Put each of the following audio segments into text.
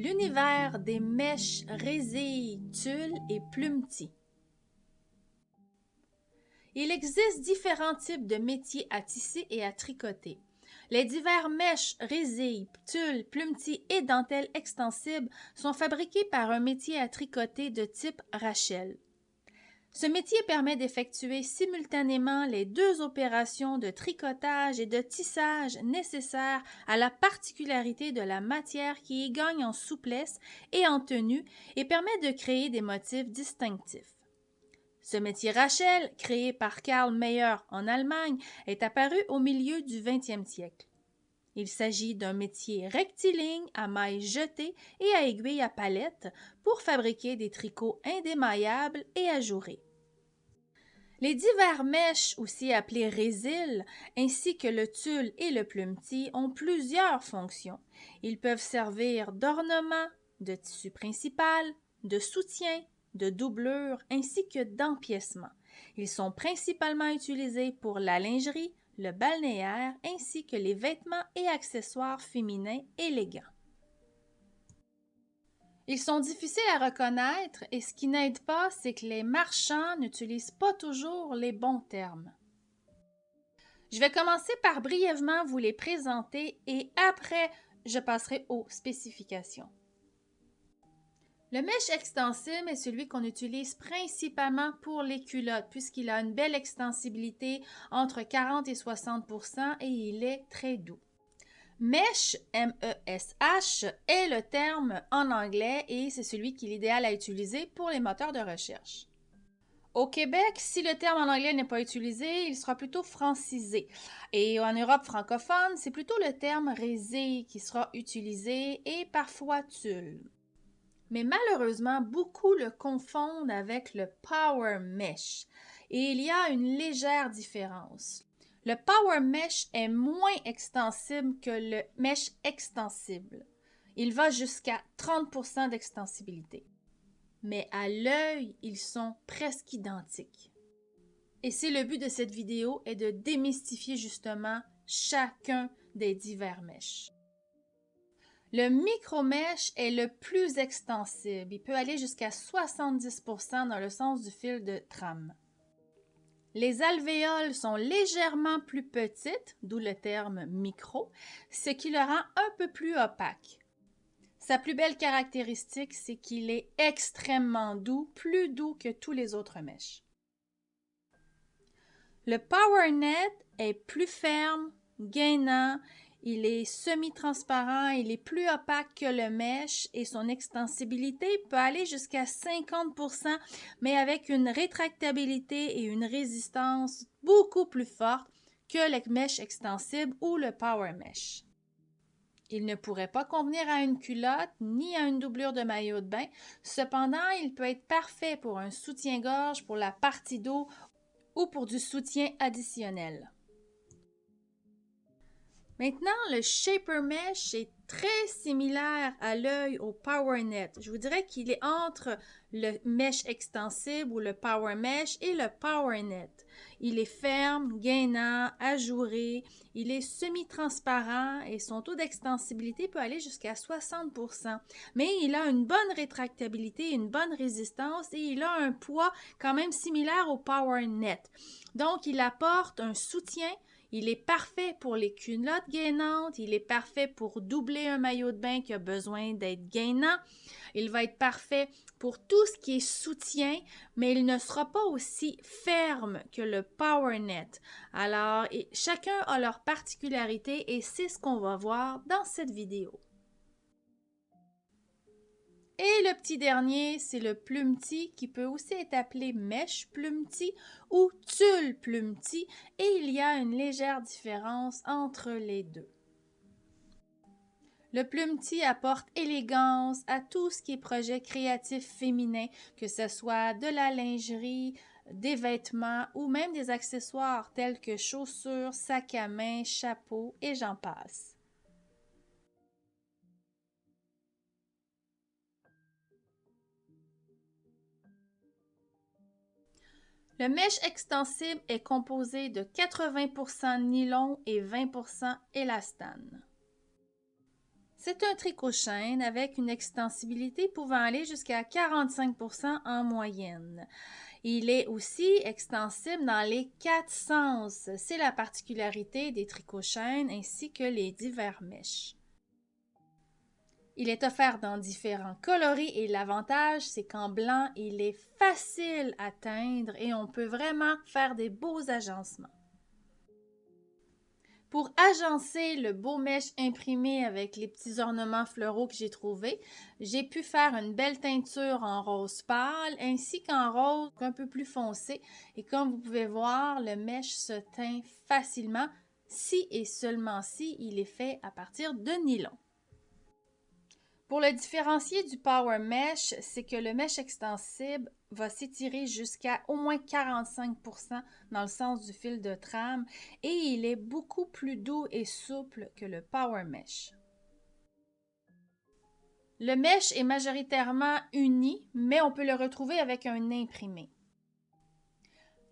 L'univers des mèches, résilles, tulles et plumetis. Il existe différents types de métiers à tisser et à tricoter. Les divers mèches, résilles, tulles, plumetis et dentelles extensibles sont fabriqués par un métier à tricoter de type Rachel. Ce métier permet d'effectuer simultanément les deux opérations de tricotage et de tissage nécessaires à la particularité de la matière qui y gagne en souplesse et en tenue et permet de créer des motifs distinctifs. Ce métier Rachel, créé par Karl Mayer en Allemagne, est apparu au milieu du 20e siècle. Il s'agit d'un métier rectiligne à mailles jetées et à aiguilles à palette pour fabriquer des tricots indémaillables et ajourés. Les divers mèches, aussi appelées résilles, ainsi que le tulle et le plumetis, ont plusieurs fonctions. Ils peuvent servir d'ornement, de tissu principal, de soutien, de doublure, ainsi que d'empiècement. Ils sont principalement utilisés pour la lingerie, le balnéaire, ainsi que les vêtements et accessoires féminins élégants. Ils sont difficiles à reconnaître et ce qui n'aide pas, c'est que les marchands n'utilisent pas toujours les bons termes. Je vais commencer par brièvement vous les présenter et après, je passerai aux spécifications. Le mèche extensible est celui qu'on utilise principalement pour les culottes puisqu'il a une belle extensibilité entre 40 et 60% et il est très doux. Mesh, M-E-S-H, est le terme en anglais et c'est celui qui est l'idéal à utiliser pour les moteurs de recherche. Au Québec, si le terme en anglais n'est pas utilisé, il sera plutôt francisé. Et en Europe francophone, c'est plutôt le terme résille qui sera utilisé et parfois tulle. Mais malheureusement, beaucoup le confondent avec le Power Mesh et il y a une légère différence. Le Power Mesh est moins extensible que le Mesh extensible. Il va jusqu'à 30% d'extensibilité. Mais à l'œil, ils sont presque identiques. Et c'est le but de cette vidéo est de démystifier justement chacun des divers mèches. Le micro-mèche est le plus extensible. Il peut aller jusqu'à 70% dans le sens du fil de trame. Les alvéoles sont légèrement plus petites, d'où le terme micro, ce qui le rend un peu plus opaque. Sa plus belle caractéristique, c'est qu'il est extrêmement doux, plus doux que tous les autres mèches. Le PowerNet est plus ferme, gainant, il est semi-transparent, il est plus opaque que le mèche et son extensibilité peut aller jusqu'à 50%, mais avec une rétractabilité et une résistance beaucoup plus forte que le mèche extensible ou le Power Mesh. Il ne pourrait pas convenir à une culotte ni à une doublure de maillot de bain. Cependant, il peut être parfait pour un soutien-gorge, pour la partie dos ou pour du soutien additionnel. Maintenant, le Shaper Mesh est très similaire à l'œil au PowerNet. Je vous dirais qu'il est entre le Mesh extensible ou le Power Mesh et le PowerNet. Il est ferme, gainant, ajouré, il est semi-transparent et son taux d'extensibilité peut aller jusqu'à 60%. Mais il a une bonne rétractabilité, une bonne résistance et il a un poids quand même similaire au PowerNet. Donc, il apporte un soutien. Il est parfait pour les culottes gainantes, il est parfait pour doubler un maillot de bain qui a besoin d'être gainant. Il va être parfait pour tout ce qui est soutien, mais il ne sera pas aussi ferme que le PowerNet. Alors, chacun a leur particularité et c'est ce qu'on va voir dans cette vidéo. Et le petit dernier, c'est le plumetis qui peut aussi être appelé mèche plumetis ou tulle plumetis et il y a une légère différence entre les deux. Le plumetis apporte élégance à tout ce qui est projet créatif féminin, que ce soit de la lingerie, des vêtements ou même des accessoires tels que chaussures, sacs à main, chapeaux et j'en passe. Le mèche extensible est composé de 80% nylon et 20% élastane. C'est un tricot-chaîne avec une extensibilité pouvant aller jusqu'à 45% en moyenne. Il est aussi extensible dans les 4 sens. C'est la particularité des tricots-chaînes ainsi que les divers mèches. Il est offert dans différents coloris et l'avantage, c'est qu'en blanc, il est facile à teindre et on peut vraiment faire des beaux agencements. Pour agencer le beau mèche imprimé avec les petits ornements floraux que j'ai trouvés, j'ai pu faire une belle teinture en rose pâle ainsi qu'en rose un peu plus foncé. Et comme vous pouvez voir, le mèche se teint facilement si et seulement si il est fait à partir de nylon. Pour le différencier du Power Mesh, c'est que le mèche extensible va s'étirer jusqu'à au moins 45% dans le sens du fil de trame et il est beaucoup plus doux et souple que le Power Mesh. Le mèche est majoritairement uni, mais on peut le retrouver avec un imprimé.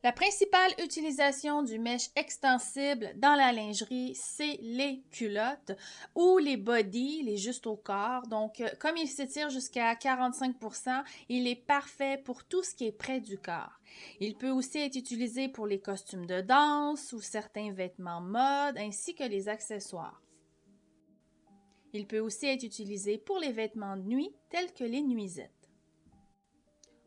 La principale utilisation du mèche extensible dans la lingerie, c'est les culottes ou les bodys, les juste au corps. Donc, comme il s'étire jusqu'à 45%, il est parfait pour tout ce qui est près du corps. Il peut aussi être utilisé pour les costumes de danse ou certains vêtements mode, ainsi que les accessoires. Il peut aussi être utilisé pour les vêtements de nuit, tels que les nuisettes.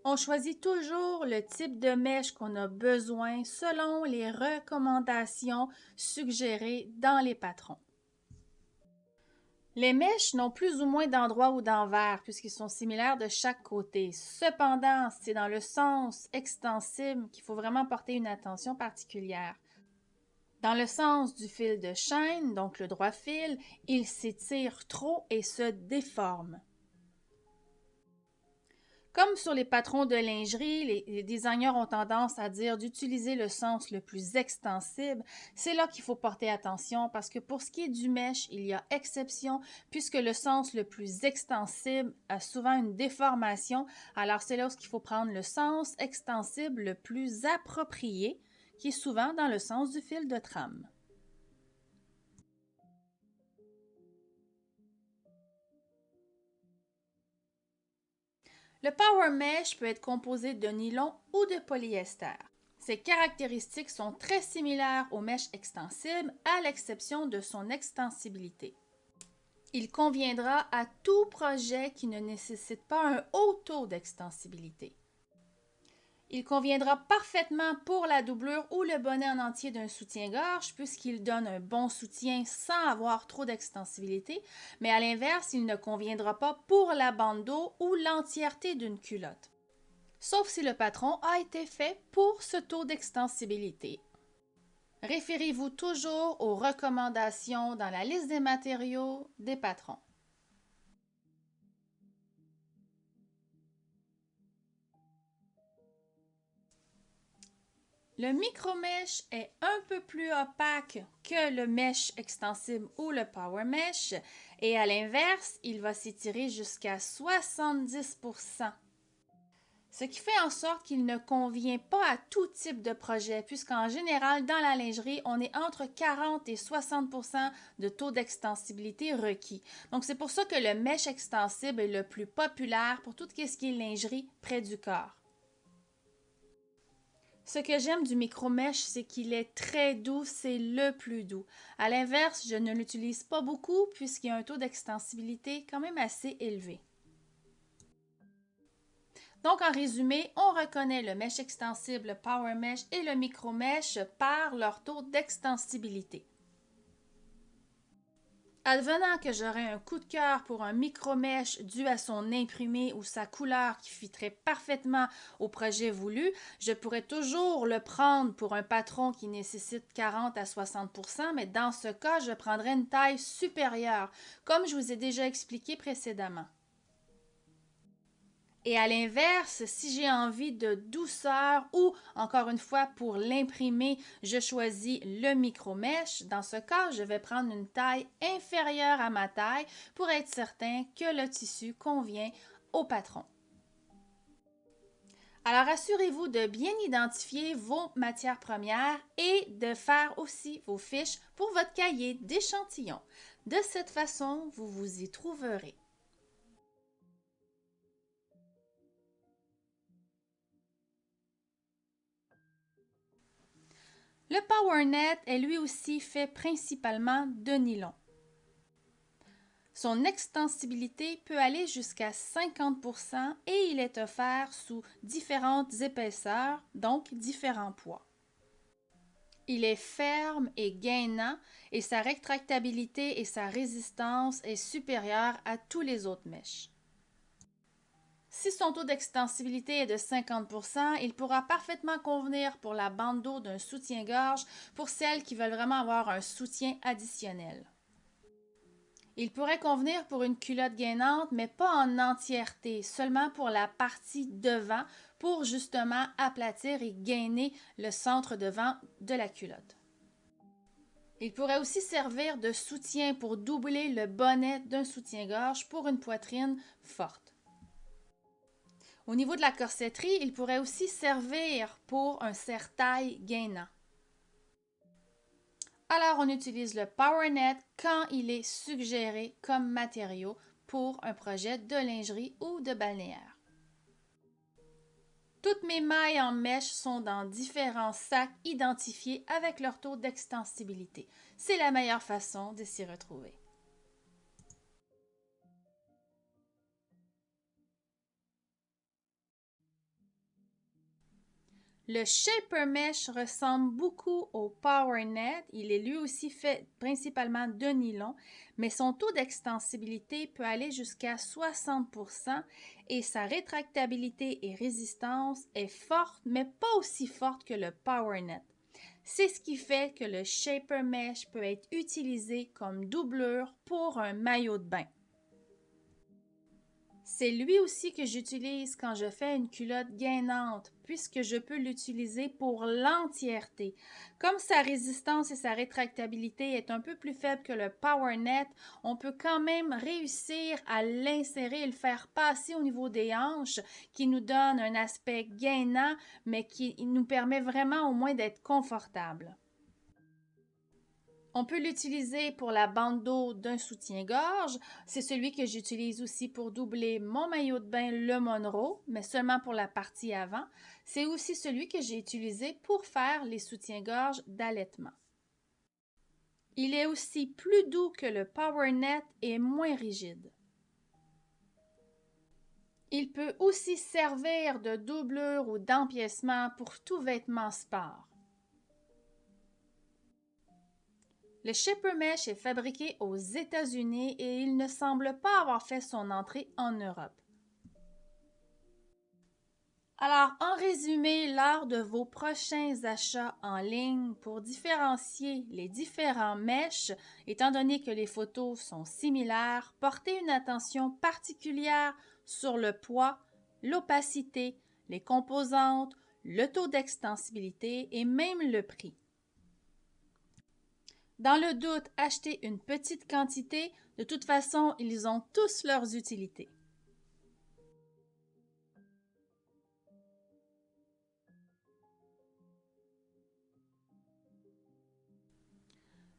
On choisit toujours le type de mèche qu'on a besoin selon les recommandations suggérées dans les patrons. Les mèches n'ont plus ou moins d'endroits ou d'envers puisqu'ils sont similaires de chaque côté. Cependant, c'est dans le sens extensible qu'il faut vraiment porter une attention particulière. Dans le sens du fil de chaîne, donc le droit fil, il s'étire trop et se déforme. Comme sur les patrons de lingerie, les designers ont tendance à dire d'utiliser le sens le plus extensible. C'est là qu'il faut porter attention parce que pour ce qui est du mèche, il y a exception puisque le sens le plus extensible a souvent une déformation. Alors c'est là où il faut prendre le sens extensible le plus approprié qui est souvent dans le sens du fil de trame. Le Power Mesh peut être composé de nylon ou de polyester. Ses caractéristiques sont très similaires au mèche extensible à l'exception de son extensibilité. Il conviendra à tout projet qui ne nécessite pas un haut taux d'extensibilité. Il conviendra parfaitement pour la doublure ou le bonnet en entier d'un soutien-gorge puisqu'il donne un bon soutien sans avoir trop d'extensibilité, mais à l'inverse, il ne conviendra pas pour la bande dos ou l'entièreté d'une culotte. Sauf si le patron a été fait pour ce taux d'extensibilité. Référez-vous toujours aux recommandations dans la liste des matériaux des patrons. Le micro-mesh est un peu plus opaque que le mèche extensible ou le power mesh et à l'inverse, il va s'étirer jusqu'à 70%. Ce qui fait en sorte qu'il ne convient pas à tout type de projet puisqu'en général, dans la lingerie, on est entre 40 et 60% de taux d'extensibilité requis. Donc, c'est pour ça que le mèche extensible est le plus populaire pour tout ce qui est lingerie près du corps. Ce que j'aime du micro-mèche, c'est qu'il est très doux, c'est le plus doux. À l'inverse, je ne l'utilise pas beaucoup puisqu'il y a un taux d'extensibilité quand même assez élevé. Donc, en résumé, on reconnaît le mèche extensible, le Power Mesh et le micro-mèche par leur taux d'extensibilité. Advenant que j'aurais un coup de cœur pour un micro-mèche dû à son imprimé ou sa couleur qui fitterait parfaitement au projet voulu, je pourrais toujours le prendre pour un patron qui nécessite 40 à 60%, mais dans ce cas, je prendrais une taille supérieure, comme je vous ai déjà expliqué précédemment. Et à l'inverse, si j'ai envie de douceur ou, encore une fois, pour l'imprimer, je choisis le micro-mèche. Dans ce cas, je vais prendre une taille inférieure à ma taille pour être certain que le tissu convient au patron. Alors, assurez-vous de bien identifier vos matières premières et de faire aussi vos fiches pour votre cahier d'échantillons. De cette façon, vous vous y trouverez. Le PowerNet est lui aussi fait principalement de nylon. Son extensibilité peut aller jusqu'à 50% et il est offert sous différentes épaisseurs, donc différents poids. Il est ferme et gainant et sa rétractabilité et sa résistance est supérieure à tous les autres mèches. Si son taux d'extensibilité est de 50%, il pourra parfaitement convenir pour la bande d'eau d'un soutien-gorge pour celles qui veulent vraiment avoir un soutien additionnel. Il pourrait convenir pour une culotte gainante, mais pas en entièreté, seulement pour la partie devant, pour justement aplatir et gainer le centre devant de la culotte. Il pourrait aussi servir de soutien pour doubler le bonnet d'un soutien-gorge pour une poitrine forte. Au niveau de la corsetterie, il pourrait aussi servir pour un serre-taille gainant. Alors, on utilise le PowerNet quand il est suggéré comme matériau pour un projet de lingerie ou de balnéaire. Toutes mes mailles en mèche sont dans différents sacs identifiés avec leur taux d'extensibilité. C'est la meilleure façon de s'y retrouver. Le Shaper Mesh ressemble beaucoup au PowerNet. Il est lui aussi fait principalement de nylon, mais son taux d'extensibilité peut aller jusqu'à 60% et sa rétractabilité et résistance est forte, mais pas aussi forte que le PowerNet. C'est ce qui fait que le Shaper Mesh peut être utilisé comme doublure pour un maillot de bain. C'est lui aussi que j'utilise quand je fais une culotte gainante, puisque je peux l'utiliser pour l'entièreté. Comme sa résistance et sa rétractabilité est un peu plus faible que le PowerNet, on peut quand même réussir à l'insérer et le faire passer au niveau des hanches, qui nous donne un aspect gainant, mais qui nous permet vraiment au moins d'être confortable. On peut l'utiliser pour la bande d'eau d'un soutien-gorge. C'est celui que j'utilise aussi pour doubler mon maillot de bain, le Monroe, mais seulement pour la partie avant. C'est aussi celui que j'ai utilisé pour faire les soutiens-gorge d'allaitement. Il est aussi plus doux que le PowerNet et moins rigide. Il peut aussi servir de doublure ou d'empiècement pour tout vêtement sport. Le Shaper Mesh est fabriqué aux États-Unis et il ne semble pas avoir fait son entrée en Europe. Alors, en résumé, lors de vos prochains achats en ligne, pour différencier les différents mèches, étant donné que les photos sont similaires, portez une attention particulière sur le poids, l'opacité, les composantes, le taux d'extensibilité et même le prix. Dans le doute, achetez une petite quantité. De toute façon, ils ont tous leurs utilités.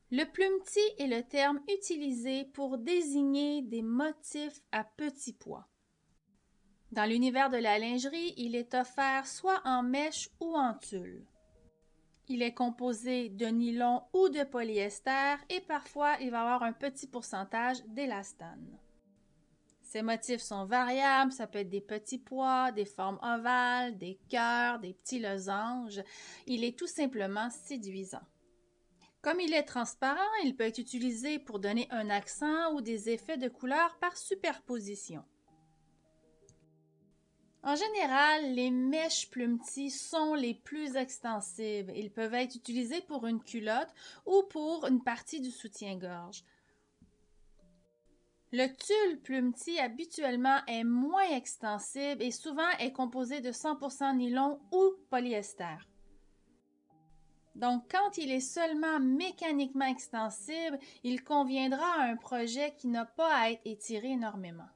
Le plumetis est le terme utilisé pour désigner des motifs à petits pois. Dans l'univers de la lingerie, il est offert soit en mèche ou en tulle. Il est composé de nylon ou de polyester et parfois il va avoir un petit pourcentage d'élastane. Ces motifs sont variables, ça peut être des petits pois, des formes ovales, des cœurs, des petits losanges. Il est tout simplement séduisant. Comme il est transparent, il peut être utilisé pour donner un accent ou des effets de couleur par superposition. En général, les mèches plumetis sont les plus extensibles. Ils peuvent être utilisés pour une culotte ou pour une partie du soutien-gorge. Le tulle plumetis habituellement est moins extensible et souvent est composé de 100% nylon ou polyester. Donc, quand il est seulement mécaniquement extensible, il conviendra à un projet qui n'a pas à être étiré énormément.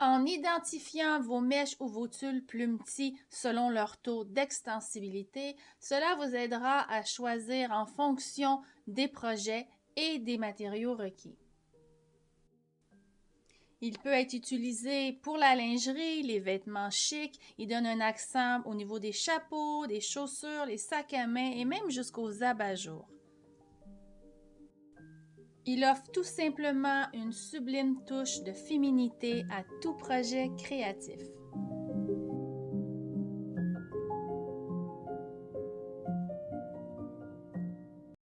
En identifiant vos mèches ou vos tulles plumetis selon leur taux d'extensibilité, cela vous aidera à choisir en fonction des projets et des matériaux requis. Il peut être utilisé pour la lingerie, les vêtements chics. Il donne un accent au niveau des chapeaux, des chaussures, les sacs à main et même jusqu'aux abat-jours. Il offre tout simplement une sublime touche de féminité à tout projet créatif.